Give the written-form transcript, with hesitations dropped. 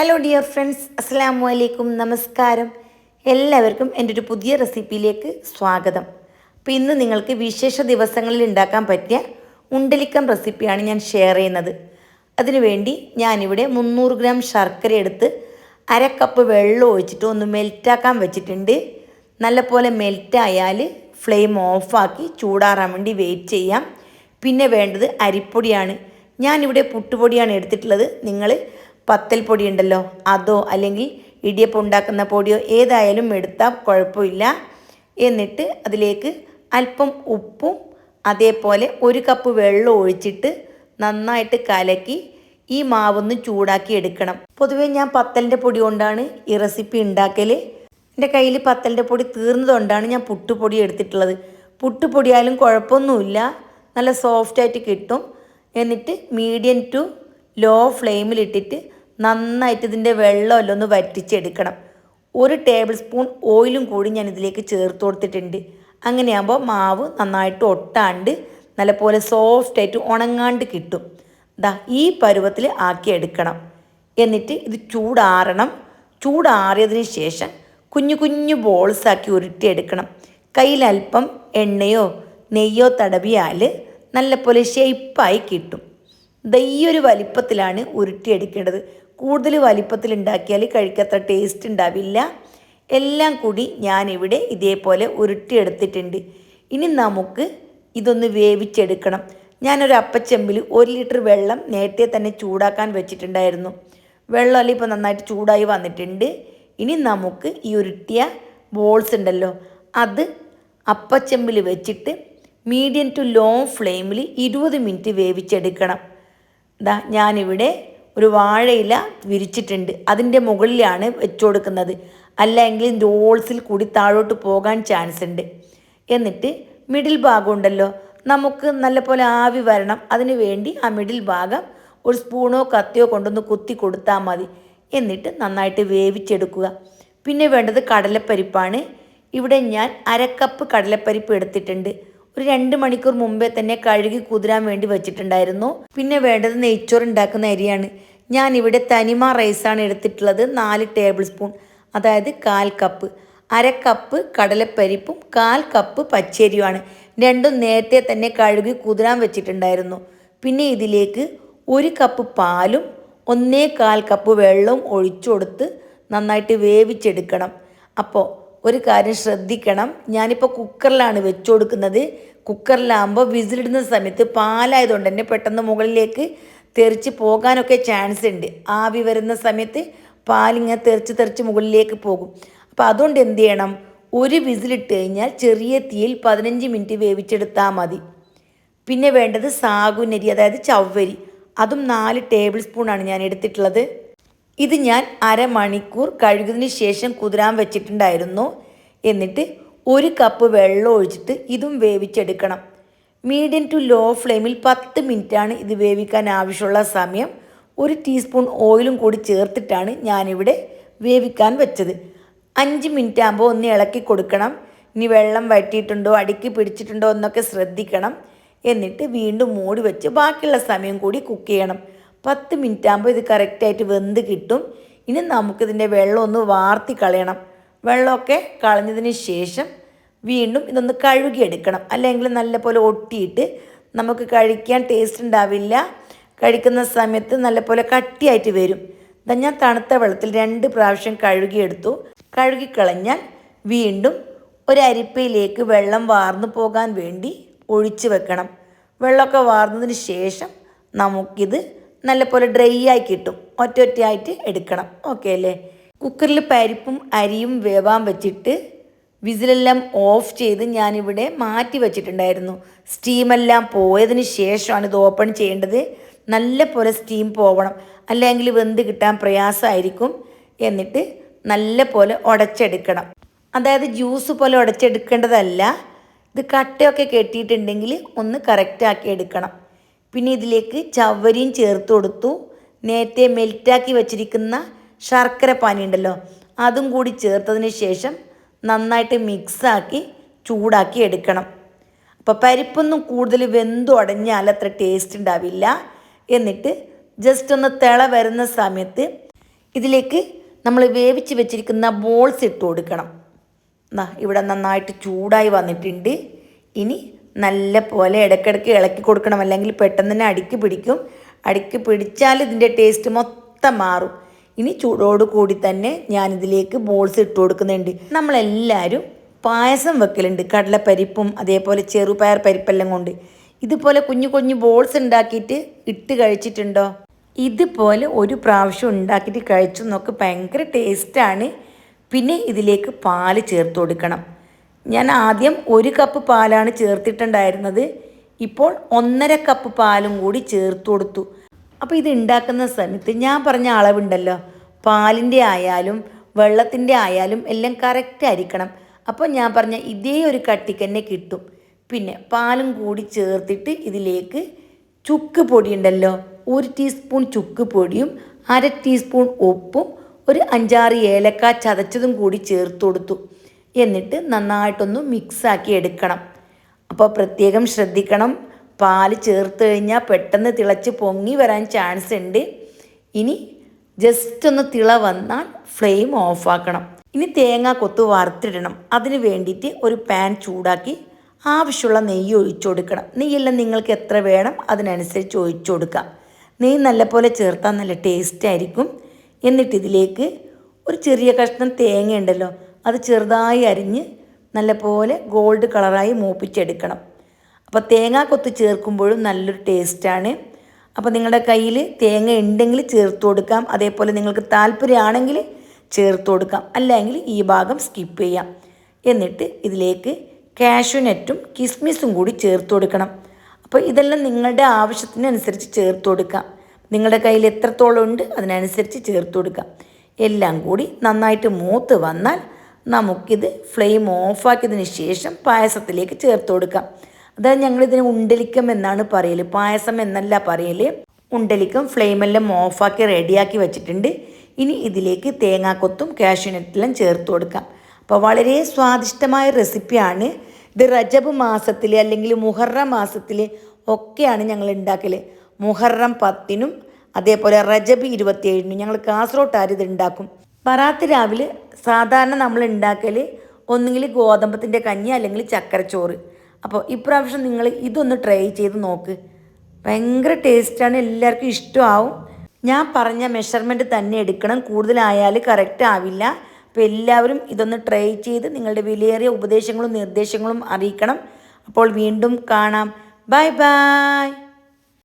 Hello dear friends, അസ്സലാമു അലൈക്കും, നമസ്കാരം. എല്ലാവർക്കും എൻ്റെ ഒരു പുതിയ റെസിപ്പിയിലേക്ക് സ്വാഗതം. അപ്പോൾ ഇന്ന് നിങ്ങൾക്ക് വിശേഷ ദിവസങ്ങളിൽ ഉണ്ടാക്കാൻ പറ്റിയ ഉണ്ടലിക്കം റെസിപ്പിയാണ് ഞാൻ ഷെയർ ചെയ്യുന്നത്. അതിനുവേണ്ടി ഞാനിവിടെ 300 ഗ്രാം ശർക്കര എടുത്ത് അര കപ്പ് വെള്ളം ഒഴിച്ചിട്ട് ഒന്ന് മെൽറ്റാക്കാൻ വെച്ചിട്ടുണ്ട്. നല്ലപോലെ മെൽറ്റായാൽ ഫ്ലെയിം ഓഫാക്കി ചൂടാറാൻ വേണ്ടി വെയിറ്റ് ചെയ്യാം. പിന്നെ വേണ്ടത് അരിപ്പൊടിയാണ്. ഞാനിവിടെ പുട്ടുപൊടിയാണ് എടുത്തിട്ടുള്ളത്. നിങ്ങൾ പത്തൽ പൊടി ഉണ്ടല്ലോ, അതോ അല്ലെങ്കിൽ ഇടിയപ്പം ഉണ്ടാക്കുന്ന പൊടിയോ ഏതായാലും എടുത്താൽ കുഴപ്പമില്ല. എന്നിട്ട് അതിലേക്ക് അല്പം ഉപ്പും അതേപോലെ 1 കപ്പ് വെള്ളം ഒഴിച്ചിട്ട് നന്നായിട്ട് കലക്കി ഈ മാവൊന്ന് ചൂടാക്കി എടുക്കണം. പൊതുവേ ഞാൻ പത്തലിൻ്റെ പൊടി കൊണ്ടാണ് ഈ റെസിപ്പി ഉണ്ടാക്കൽ. എൻ്റെ കയ്യിൽ പത്തലിൻ്റെ പൊടി തീർന്നതുകൊണ്ടാണ് ഞാൻ പുട്ടുപൊടി എടുത്തിട്ടുള്ളത്. പുട്ടുപൊടിയായാലും കുഴപ്പമൊന്നുമില്ല, നല്ല സോഫ്റ്റായിട്ട് കിട്ടും. എന്നിട്ട് മീഡിയം ടു ലോ ഫ്ലെയിമിലിട്ടിട്ട് നന്നായിട്ട് ഇതിൻ്റെ വെള്ളമെല്ലാം ഒന്ന് വറ്റിച്ചെടുക്കണം. 1 ടേബിൾ സ്പൂൺ ഓയിലും കൂടി ഞാൻ ഇതിലേക്ക് ചേർത്ത് കൊടുത്തിട്ടുണ്ട്. അങ്ങനെയാകുമ്പോൾ മാവ് നന്നായിട്ട് ഒട്ടാണ്ട് നല്ലപോലെ സോഫ്റ്റായിട്ട് ഉണങ്ങാണ്ട് കിട്ടും. ഈ പരുവത്തിൽ ആക്കിയെടുക്കണം. എന്നിട്ട് ഇത് ചൂടാറണം. ചൂടാറിയതിന് ശേഷം കുഞ്ഞു കുഞ്ഞു ബോൾസാക്കി ഉരുട്ടിയെടുക്കണം. കയ്യിലല്പം എണ്ണയോ നെയ്യോ തടവിയാൽ നല്ലപോലെ ഷേപ്പായി കിട്ടും. ഈ ഒരു വലിപ്പത്തിലാണ് ഉരുട്ടിയെടുക്കേണ്ടത്. കൂടുതൽ വലിപ്പത്തിൽ ഉണ്ടാക്കിയാൽ കഴിക്കത്ര ടേസ്റ്റ് ഉണ്ടാവില്ല. എല്ലാം കൂടി ഞാനിവിടെ ഇതേപോലെ ഉരുട്ടിയെടുത്തിട്ടുണ്ട്. ഇനി നമുക്ക് ഇതൊന്ന് വേവിച്ചെടുക്കണം. ഞാനൊരു അപ്പച്ചെമ്പിൽ 1 ലിറ്റർ വെള്ളം നേരത്തെ തന്നെ ചൂടാക്കാൻ വെച്ചിട്ടുണ്ടായിരുന്നു. വെള്ളമെല്ലാം ഇപ്പോൾ നന്നായിട്ട് ചൂടായി വന്നിട്ടുണ്ട്. ഇനി നമുക്ക് ഈ ഉരുട്ടിയ ബോൾസ് ഉണ്ടല്ലോ, അത് അപ്പച്ചെമ്പിൽ വെച്ചിട്ട് മീഡിയം ടു ലോ ഫ്ലെയിമിൽ 20 മിനിറ്റ് വേവിച്ചെടുക്കണം. ഞാനിവിടെ ഒരു വാഴയില വിരിച്ചിട്ടുണ്ട്. അതിൻ്റെ മുകളിലാണ് വെച്ച് കൊടുക്കുന്നത്. അല്ലെങ്കിൽ റോൾസിൽ കൂടി താഴോട്ട് പോകാൻ ചാൻസ് ഉണ്ട്. എന്നിട്ട് മിഡിൽ ഭാഗം ഉണ്ടല്ലോ, നമുക്ക് നല്ലപോലെ ആവി വരണം. അതിന് വേണ്ടി ആ മിഡിൽ ഭാഗം ഒരു സ്പൂണോ കത്തിയോ കൊണ്ടൊന്ന് കുത്തി കൊടുത്താൽ മതി. എന്നിട്ട് നന്നായിട്ട് വേവിച്ചെടുക്കുക. പിന്നെ വേണ്ടത് കടലപ്പരിപ്പാണ്. ഇവിടെ ഞാൻ അര കപ്പ് കടലപ്പരിപ്പ് എടുത്തിട്ടുണ്ട്. ഒരു 2 മണിക്കൂർ മുമ്പേ തന്നെ കഴുകി കുതിരാൻ വേണ്ടി വെച്ചിട്ടുണ്ടായിരുന്നു. പിന്നെ വേണ്ടത് നെയ്ച്ചോറ് ഉണ്ടാക്കുന്ന അരിയാണ്. ഞാനിവിടെ തനിമ റൈസാണ് എടുത്തിട്ടുള്ളത്. 4 ടേബിൾ സ്പൂൺ, അതായത് 1/4 കപ്പ്. അര കപ്പ് കടലപ്പരിപ്പും 1/4 കപ്പ് പച്ചരിയുമാണ്. രണ്ടും നേരത്തെ തന്നെ കഴുകി കുതിരാൻ വെച്ചിട്ടുണ്ടായിരുന്നു. പിന്നെ ഇതിലേക്ക് 1 കപ്പ് പാലും 1/4 കപ്പ് വെള്ളവും ഒഴിച്ചു കൊടുത്ത് നന്നായിട്ട് വേവിച്ചെടുക്കണം. അപ്പോൾ ഒരു കാര്യം ശ്രദ്ധിക്കണം, ഞാനിപ്പോൾ കുക്കറിലാണ് വെച്ച് കൊടുക്കുന്നത്. കുക്കറിലാകുമ്പോൾ വിസിലിടുന്ന സമയത്ത് പാലായതുകൊണ്ട് തന്നെ പെട്ടെന്ന് മുകളിലേക്ക് തെറിച്ച് പോകാനൊക്കെ ചാൻസ് ഉണ്ട്. ആവി വരുന്ന സമയത്ത് പാലിങ്ങനെ തെറിച്ച് മുകളിലേക്ക് പോകും. അപ്പോൾ അതുകൊണ്ട് എന്ത് ചെയ്യണം, 1 വിസിലിട്ട് കഴിഞ്ഞാൽ ചെറിയ തീയിൽ 15 മിനിറ്റ് വേവിച്ചെടുത്താൽ മതി. പിന്നെ വേണ്ടത് സാഗുനരി, അതായത് ചവ്വരി. അതും 4 ടേബിൾ സ്പൂണാണ് ഞാൻ എടുത്തിട്ടുള്ളത്. ഇത് ഞാൻ അരമണിക്കൂർ കഴുകിയതിന് ശേഷം കുതിരാൻ വെച്ചിട്ടുണ്ടായിരുന്നു. എന്നിട്ട് 1 കപ്പ് വെള്ളം ഒഴിച്ചിട്ട് ഇതും വേവിച്ചെടുക്കണം. മീഡിയം ടു ലോ ഫ്ലെയിമിൽ 10 മിനിറ്റാണ് ഇത് വേവിക്കാൻ ആവശ്യമുള്ള സമയം. 1 ടീസ്പൂൺ ഓയിലും കൂടി ചേർത്തിട്ടാണ് ഞാനിവിടെ വേവിക്കാൻ വെച്ചത്. 5 മിനിറ്റ് ആകുമ്പോൾ ഒന്ന് ഇളക്കി കൊടുക്കണം. ഇനി വെള്ളം വറ്റിയിട്ടുണ്ടോ അടിക്ക് പിടിച്ചിട്ടുണ്ടോ എന്നൊക്കെ ശ്രദ്ധിക്കണം. എന്നിട്ട് വീണ്ടും മൂടി വെച്ച് ബാക്കിയുള്ള സമയം കൂടി കുക്ക് ചെയ്യണം. 10 മിനിറ്റ് ആകുമ്പോൾ ഇത് കറക്റ്റായിട്ട് വെന്ത് കിട്ടും. ഇനി നമുക്കിതിൻ്റെ വെള്ളം ഒന്ന് വാർത്തി കളയണം. വെള്ളമൊക്കെ കളഞ്ഞതിന് ശേഷം വീണ്ടും ഇതൊന്ന് കഴുകിയെടുക്കണം. അല്ലെങ്കിൽ നല്ലപോലെ ഒട്ടിയിട്ട് നമുക്ക് കഴിക്കാൻ ടേസ്റ്റ് ഉണ്ടാവില്ല. കഴിക്കുന്ന സമയത്ത് നല്ലപോലെ കട്ടിയായിട്ട് വരും. ഞാൻ തണുത്ത വെള്ളത്തിൽ 2 പ്രാവശ്യം കഴുകിയെടുത്തു. കഴുകിക്കളഞ്ഞാൽ വീണ്ടും ഒരു അരിപ്പയിലേക്ക് വെള്ളം വാർന്നു പോകാൻ വേണ്ടി ഒഴിച്ച് വെക്കണം. വെള്ളമൊക്കെ വാർന്നതിന് ശേഷം നമുക്കിത് നല്ലപോലെ ഡ്രൈ ആയി കിട്ടും. ഒറ്റയായിട്ട് എടുക്കണം. ഓക്കെ അല്ലേ? കുക്കറിൽ പരിപ്പും അരിയും വേവാൻ വെച്ചിട്ട് വിസിലെല്ലാം ഓഫ് ചെയ്ത് ഞാനിവിടെ മാറ്റി വെച്ചിട്ടുണ്ടായിരുന്നു. സ്റ്റീമെല്ലാം പോയതിന് ശേഷമാണ് ഇത് ഓപ്പൺ ചെയ്യേണ്ടത്. നല്ലപോലെ സ്റ്റീം പോവണം, അല്ലെങ്കിൽ വെന്ത് കിട്ടാൻ പ്രയാസമായിരിക്കും. എന്നിട്ട് നല്ലപോലെ ഉടച്ചെടുക്കണം. അതായത് ജ്യൂസ് പോലെ ഉടച്ചെടുക്കേണ്ടതല്ല. ഇത് കട്ടയൊക്കെ കെട്ടിയിട്ടുണ്ടെങ്കിൽ ഒന്ന് കറക്റ്റാക്കി എടുക്കണം. പിന്നെ ഇതിലേക്ക് ചവ്വരിയും ചേർത്ത് കൊടുത്തു. നേരത്തെ മെൽറ്റാക്കി വെച്ചിരിക്കുന്ന ശർക്കര പാനി ഉണ്ടല്ലോ, അതും കൂടി ചേർത്തതിന് ശേഷം നന്നായിട്ട് മിക്സാക്കി ചൂടാക്കി എടുക്കണം. അപ്പോൾ പരിപ്പൊന്നും കൂടുതൽ വെന്തുടഞ്ഞാൽ അത്ര ടേസ്റ്റ് ഉണ്ടാവില്ല. എന്നിട്ട് ജസ്റ്റ് ഒന്ന് തിള വരുന്ന സമയത്ത് ഇതിലേക്ക് നമ്മൾ വേവിച്ച് വെച്ചിരിക്കുന്ന ബോൾസ് ഇട്ട് കൊടുക്കണം. ഇവിടെ നന്നായിട്ട് ചൂടായി വന്നിട്ടുണ്ട്. ഇനി നല്ല പോലെ ഇടയ്ക്കിടയ്ക്ക് ഇളക്കി കൊടുക്കണം, അല്ലെങ്കിൽ പെട്ടെന്ന് തന്നെ അടിക്ക് പിടിക്കും. അടിക്ക് പിടിച്ചാൽ ഇതിൻ്റെ ടേസ്റ്റ് മൊത്തം മാറും. ഇനി ചൂടോട് കൂടി തന്നെ ഞാനിതിലേക്ക് ബോൾസ് ഇട്ട് കൊടുക്കുന്നുണ്ട്. നമ്മളെല്ലാവരും പായസം വെക്കലുണ്ട്, കടലപ്പരിപ്പും അതേപോലെ ചെറുപയർ പരിപ്പെല്ലാം കൊണ്ട്. ഇതുപോലെ കുഞ്ഞു കുഞ്ഞു ബോൾസ് ഉണ്ടാക്കിയിട്ട് ഇട്ട് കഴിച്ചിട്ടുണ്ടോ? ഇതുപോലെ ഒരു പ്രാവശ്യം ഉണ്ടാക്കിയിട്ട് കഴിച്ചു നോക്ക്, ഭയങ്കര ടേസ്റ്റാണ്. പിന്നെ ഇതിലേക്ക് പാല് ചേർത്ത് കൊടുക്കണം. ഞാൻ ആദ്യം 1 കപ്പ് പാലാണ് ചേർത്തിട്ടുണ്ടായിരുന്നത്. ഇപ്പോൾ 1.5 കപ്പ് പാലും കൂടി ചേർത്ത് കൊടുത്തു. അപ്പോൾ ഇത് ഉണ്ടാക്കുന്ന സമയത്ത് ഞാൻ പറഞ്ഞ അളവുണ്ടല്ലോ, പാലിൻ്റെ ആയാലും വെള്ളത്തിൻ്റെ ആയാലും എല്ലാം കറക്റ്റ് ആയിരിക്കണം. അപ്പോൾ ഞാൻ പറഞ്ഞ ഇതേ ഒരു കട്ടിക്ക് തന്നെ കിട്ടും. പിന്നെ പാലും കൂടി ചേർത്തിട്ട് ഇതിലേക്ക് ചുക്ക് പൊടി ഉണ്ടല്ലോ, 1 ടീസ്പൂൺ ചുക്ക് പൊടിയും 1/2 ടീസ്പൂൺ ഉപ്പും ഒരു 5-6 ഏലക്ക ചതച്ചതും കൂടി ചേർത്ത് കൊടുത്തു. എന്നിട്ട് നന്നായിട്ടൊന്ന് മിക്സാക്കി എടുക്കണം. അപ്പോൾ പ്രത്യേകം ശ്രദ്ധിക്കണം, പാല് ചേർത്ത് കഴിഞ്ഞാൽ പെട്ടെന്ന് തിളച്ച് പൊങ്ങി വരാൻ ചാൻസ് ഉണ്ട്. ഇനി ജസ്റ്റ് ഒന്ന് തിള വന്നാൽ ഫ്ലെയിം ഓഫാക്കണം. ഇനി തേങ്ങാക്കൊത്ത് വറുത്തിടണം. അതിന് വേണ്ടിയിട്ട് ഒരു പാൻ ചൂടാക്കി ആവശ്യമുള്ള നെയ്യ് ഒഴിച്ചു കൊടുക്കണം. നെയ്യെല്ലാം നിങ്ങൾക്ക് എത്ര വേണം അതിനനുസരിച്ച് ഒഴിച്ചു കൊടുക്കാം. നെയ്യ് നല്ലപോലെ ചേർത്താൽ നല്ല ടേസ്റ്റ് ആയിരിക്കും. എന്നിട്ട് ഇതിലേക്ക് ഒരു ചെറിയ കഷ്ണം തേങ്ങ ഉണ്ടല്ലോ, അത് ചെറുതായി അരിഞ്ഞ് നല്ലപോലെ ഗോൾഡ് കളറായി മൂപ്പിച്ചെടുക്കണം. അപ്പോൾ തേങ്ങാക്കൊത്ത് ചേർക്കുമ്പോഴും നല്ലൊരു ടേസ്റ്റാണ്. അപ്പോൾ നിങ്ങളുടെ കയ്യിൽ തേങ്ങ ഉണ്ടെങ്കിൽ ചേർത്ത് കൊടുക്കാം. അതേപോലെ നിങ്ങൾക്ക് താല്പര്യമാണെങ്കിൽ ചേർത്ത് കൊടുക്കാം, അല്ലെങ്കിൽ ഈ ഭാഗം സ്കിപ്പ് ചെയ്യാം. എന്നിട്ട് ഇതിലേക്ക് കാഷ്യൂനട്ടും കിസ്മിസും കൂടി ചേർത്ത് കൊടുക്കണം. അപ്പോൾ ഇതെല്ലാം നിങ്ങളുടെ ആവശ്യത്തിനനുസരിച്ച് ചേർത്ത് കൊടുക്കാം. നിങ്ങളുടെ കയ്യിൽ എത്രത്തോളം ഉണ്ട് അതിനനുസരിച്ച് ചേർത്ത് കൊടുക്കാം. എല്ലാം കൂടി നന്നായിട്ട് മൂത്ത് വന്നാൽ നമുക്കിത് ഫ്ലെയിം ഓഫാക്കിയതിന് ശേഷം പായസത്തിലേക്ക് ചേർത്ത് കൊടുക്കാം. അതായത് ഞങ്ങളിതിന് ഉണ്ടലിക്കം എന്നാണ് പറയൽ, പായസം എന്നല്ല പറയൽ. ഉണ്ടലിക്കം ഫ്ലെയിമെല്ലാം ഓഫാക്കി റെഡിയാക്കി വെച്ചിട്ടുണ്ട്. ഇനി ഇതിലേക്ക് തേങ്ങാക്കൊത്തും കാഷ്യൂനട്ടെല്ലാം ചേർത്ത് കൊടുക്കാം. അപ്പോൾ വളരെ സ്വാദിഷ്ടമായ റെസിപ്പിയാണ് ഇത്. റജബ് മാസത്തിൽ അല്ലെങ്കിൽ മുഹറം മാസത്തിൽ ഒക്കെയാണ് ഞങ്ങൾ ഉണ്ടാക്കൽ. മുഹറം 10-നും അതേപോലെ റജബ് 27-നും ഞങ്ങൾ കാസർഗോട്ടുകാർ ഇത് ഉണ്ടാക്കും. ബറാത്ത് രാവിലെ സാധാരണ നമ്മൾ ഉണ്ടാക്കൽ ഒന്നുകിൽ ഗോതമ്പത്തിൻ്റെ കഞ്ഞി അല്ലെങ്കിൽ ചക്കരച്ചോറ്. അപ്പോൾ ഇപ്രാവശ്യം നിങ്ങൾ ഇതൊന്ന് ട്രൈ ചെയ്ത് നോക്ക്, ഭയങ്കര ടേസ്റ്റാണ്, എല്ലാവർക്കും ഇഷ്ടമാവും. ഞാൻ പറഞ്ഞ മെഷർമെൻറ്റ് തന്നെ എടുക്കണം, കൂടുതലായാൽ കറക്റ്റ് ആവില്ല. അപ്പോൾ എല്ലാവരും ഇതൊന്ന് ട്രൈ ചെയ്ത് നിങ്ങളുടെ വിലയേറിയ ഉപദേശങ്ങളും നിർദ്ദേശങ്ങളും അറിയിക്കണം. അപ്പോൾ വീണ്ടും കാണാം. Bye bye.